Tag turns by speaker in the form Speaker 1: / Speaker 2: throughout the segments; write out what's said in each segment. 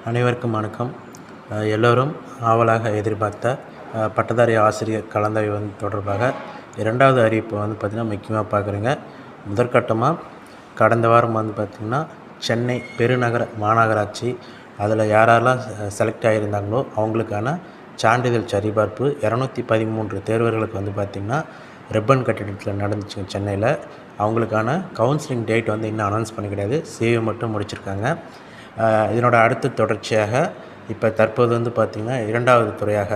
Speaker 1: அனைவருக்கும் வணக்கம். எல்லோரும் ஆவலாக எதிர்பார்த்த பட்டதாரி ஆசிரியர் கலந்தாய்வு தொடர்பாக 2வது அறிவிப்பு பார்த்திங்கன்னா முக்கியமாக பார்க்குறேங்க. முதற்கட்டமாக கடந்த வாரம் பார்த்திங்கன்னா சென்னை பெருநகர மாநகராட்சி அதில் யாரெல்லாம் செலக்ட் ஆகியிருந்தாங்களோ அவங்களுக்கான சான்றிதழ் சரிபார்ப்பு 213 தேர்வர்களுக்கு பார்த்திங்கன்னா ரிப்பன் கட்டிடத்தில் நடந்துச்சுங்க சென்னையில். அவங்களுக்கான கவுன்சிலிங் டேட் இன்னும் அனௌன்ஸ் பண்ண கிடையாது. சிவி மட்டும் முடிச்சிருக்காங்க. இதனோட அடுத்த தொடர்ச்சியாக இப்போ தற்போது பார்த்திங்கன்னா 2வது துறையாக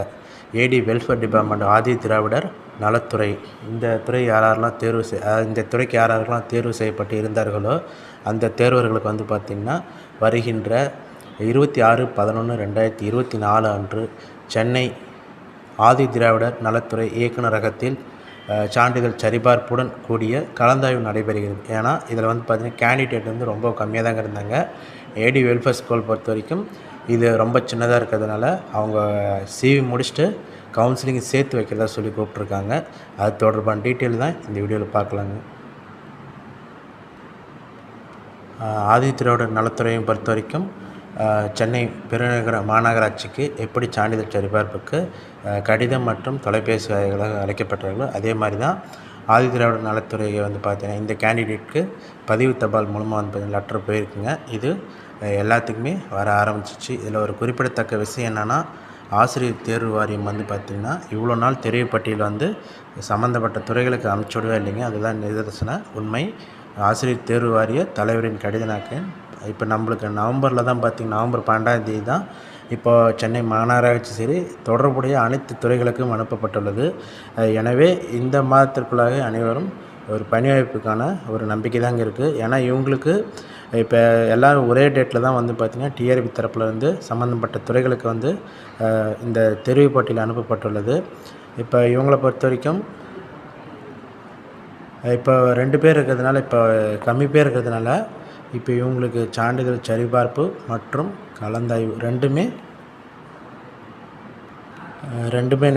Speaker 1: ஏடி வெல்ஃபேர் டிபார்ட்மெண்ட் ஆதி திராவிடர் நலத்துறை, இந்த துறை யாரெல்லாம் இந்த துறைக்கு யாரெல்லாம் தேர்வு செய்யப்பட்டு இருந்தார்களோ அந்த தேர்வர்களுக்கு பார்த்திங்கன்னா வருகின்ற 26/11/2024 அன்று சென்னை ஆதி திராவிடர் நலத்துறை இயக்குநரகத்தில் சான்றிதழ் சரிபார்ப்புடன் கூடிய கலந்தாய்வு நடைபெறுகிறது. ஏன்னா இதில் பார்த்திங்கன்னா கேண்டிடேட் ரொம்ப கம்மியாக தாங்க இருந்தாங்க. ஏடி வெல்ஃபேர் ஸ்கூல் பொறுத்த வரைக்கும் இது ரொம்ப சின்னதாக இருக்கிறதுனால அவங்க சிவி முடிச்சுட்டு கவுன்சிலிங் சேர்த்து வைக்கிறதா சொல்லி கூப்பிட்ருக்காங்க. அது தொடர்பான டீட்டெயில் தான் இந்த வீடியோவில் பார்க்கலாங்க. ஆதி திராவிடர் நலத்துறையை பொறுத்த வரைக்கும் சென்னை பெருநகர மாநகராட்சிக்கு எப்படி சான்றிதழ் சரிபார்ப்புக்கு கடிதம் மற்றும் தொலைபேசி வாயிலாக அழைக்கப்பட்டார்களோ அதே மாதிரி தான் ஆதி திராவிடர் நலத்துறையை பார்த்தீங்கன்னா இந்த கேண்டிடேட்க்கு பதிவு தபால் மூலமாக லெட்டர் போயிருக்குங்க. இது எல்லாத்துக்குமே வர ஆரம்பிச்சிச்சு. இதில் ஒரு குறிப்பிடத்தக்க விஷயம் என்னென்னா, ஆசிரியர் தேர்வு வாரியம் பார்த்திங்கன்னா இவ்வளோ நாள் தெரிவுப்பட்டியல் சம்மந்தப்பட்ட துறைகளுக்கு அனுப்பிச்சுடவே இல்லைங்க. அதுதான் நிதர்சன உண்மை. ஆசிரியர் தேர்வு வாரிய தலைவரின் கடிதனாக்க இப்போ நம்மளுக்கு நவம்பரில் தான் நவம்பர் 12ஆம் தேதி தான் இப்போ சென்னை மாநகராட்சி சரி தொடர்புடைய அனைத்து துறைகளுக்கும் அனுப்பப்பட்டுள்ளது. எனவே இந்த மாதத்திற்குள்ளாக அனைவரும் ஒரு பணி வாய்ப்புக்கான ஒரு நம்பிக்கை தாங்க இருக்குது. ஏன்னா இவங்களுக்கு இப்போ எல்லோரும் ஒரே டேட்டில் தான் பார்த்திங்கன்னா டிஆர்பி தரப்புலேருந்து சம்மந்தப்பட்ட துறைகளுக்கு இந்த தெரிவு பட்டியல் அனுப்பப்பட்டுள்ளது. இப்போ இவங்களை பொறுத்த வரைக்கும் இப்போ 2 பேர் இருக்கிறதுனால, இப்போ கம்மி பேர் இருக்கிறதுனால இப்போ இவங்களுக்கு சான்றிதழ் சரிபார்ப்பு மற்றும் கலந்தாய்வு ரெண்டுமே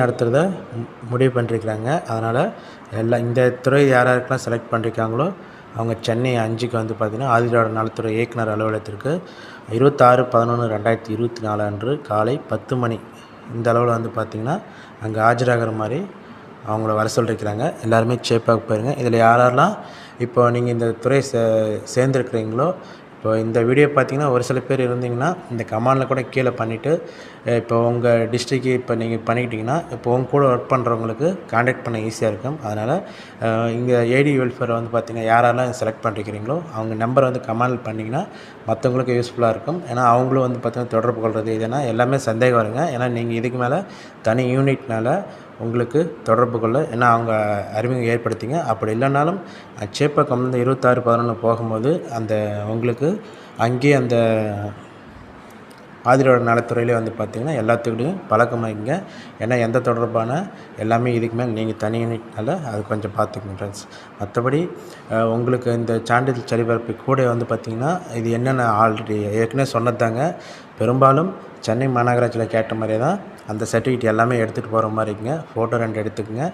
Speaker 1: நடத்துகிறத முடிவு பண்ணிருக்கிறாங்க. அதனால் இந்த துறை யாருக்கெல்லாம் செலக்ட் பண்ணியிருக்காங்களோ அவங்க சென்னை 5க்கு பார்த்திங்கன்னா ஆதி திராவிடர் நலத்துறை இயக்குனர் அலுவலகத்திற்கு 26/11/2024 அன்று காலை 10 மணி இந்த அளவில் பார்த்திங்கன்னா அங்கே ஆஜராகிற மாதிரி அவங்கள வர சொல்லியிருக்கிறாங்க. எல்லாருமே சேஃபாக போயிருங்க. இதில் யாரெல்லாம் இப்போ நீங்கள் இந்த துறை சேர்ந்துருக்குறீங்களோ இப்போ இந்த வீடியோ பார்த்திங்கன்னா ஒரு சில பேர் இருந்தீங்கன்னா இந்த கமெண்டில் கூட கீழே பண்ணிவிட்டு இப்போ உங்கள் டிஸ்ட்ரிக்கு இப்போ நீங்கள் பண்ணிக்கிட்டிங்கன்னா இப்போ உங்கள் கூட ஒர்க் பண்ணுறவங்களுக்கு கான்டாக்ட் பண்ண ஈஸியாக இருக்கும். அதனால் இங்கே ஏடி வெல்ஃபேர் பார்த்திங்கன்னா யாரெல்லாம் செலக்ட் பண்ணிக்கிறீங்களோ அவங்க நம்பர் கமெண்ட் பண்ணிங்கன்னா மற்றவங்களுக்கு யூஸ்ஃபுல்லாக இருக்கும். ஏன்னா அவங்களும் பார்த்திங்கன்னா தொடர்பு கொள்வது இதுனா எல்லாமே சந்தேகம் வருங்க. ஏன்னா நீங்கள் இதுக்கு மேலே தனி யூனிட்னால் உங்களுக்கு தொடர்பு கொள்ள ஏன்னா அவங்க அறிமுகம் ஏற்படுத்திங்க. அப்படி இல்லைனாலும் சேப்பாக்கம் 26/11 போகும்போது அந்த உங்களுக்கு அங்கேயே அந்த ஆதிரோட நலத்துறையிலே பார்த்திங்கன்னா எல்லாத்துக்கிட்டையும் பழக்கமாகிங்க. ஏன்னா எந்த தொடர்பான எல்லாமே இதுக்கு மேலே நீங்கள் தனி யூனிட்னால அது கொஞ்சம் பார்த்துக்கணும் ஃப்ரெண்ட்ஸ். மற்றபடி உங்களுக்கு இந்த சான்றிதழ் சரிபார்ப்பு கூட பார்த்திங்கன்னா இது என்னென்ன ஆல்ரெடி ஏற்கனவே சொன்னதாங்க. பெரும்பாலும் சென்னை மாநகராட்சியில் கேட்ட மாதிரியே தான் அந்த சர்டிஃபிகேட் எல்லாமே எடுத்துகிட்டு போகிற மாதிரி இருக்குங்க. ஃபோட்டோ 2 எடுத்துக்கோங்க.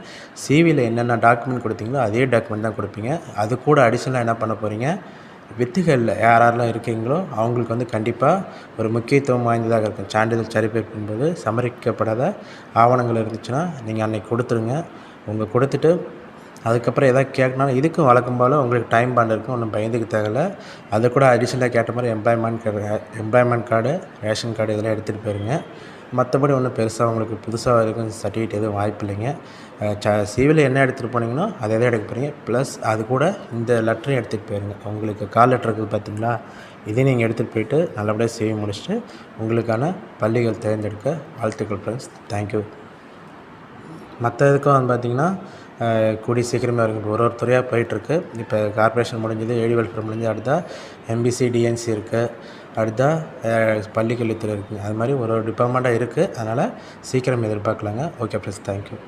Speaker 1: சிவியில் என்னென்ன டாக்குமெண்ட் கொடுத்தீங்களோ அதே டாக்குமெண்ட் தான் கொடுப்பீங்க. அது கூட அடிஷ்னலாக என்ன பண்ண போகிறீங்க, வித்துகளில் யாரெல்லாம் இருக்கீங்களோ அவங்களுக்கு கண்டிப்பாக ஒரு முக்கியத்துவம் வாய்ந்ததாக இருக்கும். சான்றிதழ் சரிபார்ப்பு என்பது சமர்ப்பிக்கப்படாத ஆவணங்கள் இருந்துச்சுன்னா நீங்கள் அன்றைக்கி கொடுத்துருங்க. உங்கள் கொடுத்துட்டு அதுக்கப்புறம் எதாவது கேட்கனாலும் இதுக்கும் வழக்கம் போல் உங்களுக்கு டைம் பாண்ட் இருக்கும். ஒன்றும் பயந்துக்கு தேவையில்ல. அது கூட அடிஷ்னலாக கேட்ட மாதிரி எம்ப்ளாய்மெண்ட் கார்டு, ரேஷன் கார்டு இதெல்லாம் எடுத்துகிட்டு போயிருங்க. மற்றபடி ஒன்றும் பெருசாக உங்களுக்கு புதுசாக இருக்கும் சர்டிஃபிகேட் எதுவும் வாய்ப்பு இல்லைங்க. சிவியில் என்ன எடுத்துகிட்டு போனீங்களோ அதை எதாவது எடுக்க போகிறீங்க. ப்ளஸ் அது கூட இந்த லெட்டரையும் எடுத்துகிட்டு போயிருங்க. உங்களுக்கு கால் லெட்டர் இருக்குது பார்த்தீங்களா, இதையும் நீங்கள் எடுத்துகிட்டு போயிட்டு நல்லபடியாக சிவி முடிச்சுட்டு உங்களுக்கான பள்ளிகள் தேர்ந்தெடுக்க வாழ்த்துக்கள் ஃப்ரெண்ட்ஸ். தேங்க்யூ. மற்ற இதுக்கும் பார்த்திங்கன்னா கூடி சீக்கிரமாக இருக்குது. ஒரு துறையாக போயிட்டுருக்கு. இப்போ கார்ப்பரேஷன் முடிஞ்சது, ஏடி வெல்ஃபேர் முடிஞ்சது, அடுத்தா எம்பிசி டிஎன்சி இருக்குது, அடுத்தா பள்ளிக்கல்வித்துறை இருக்குது. அது மாதிரி ஒரு டிபார்ட்மெண்ட்டாக இருக்குது. அதனால் சீக்கிரம் எதிர்பார்க்கலாங்க. Okay friends, thank you.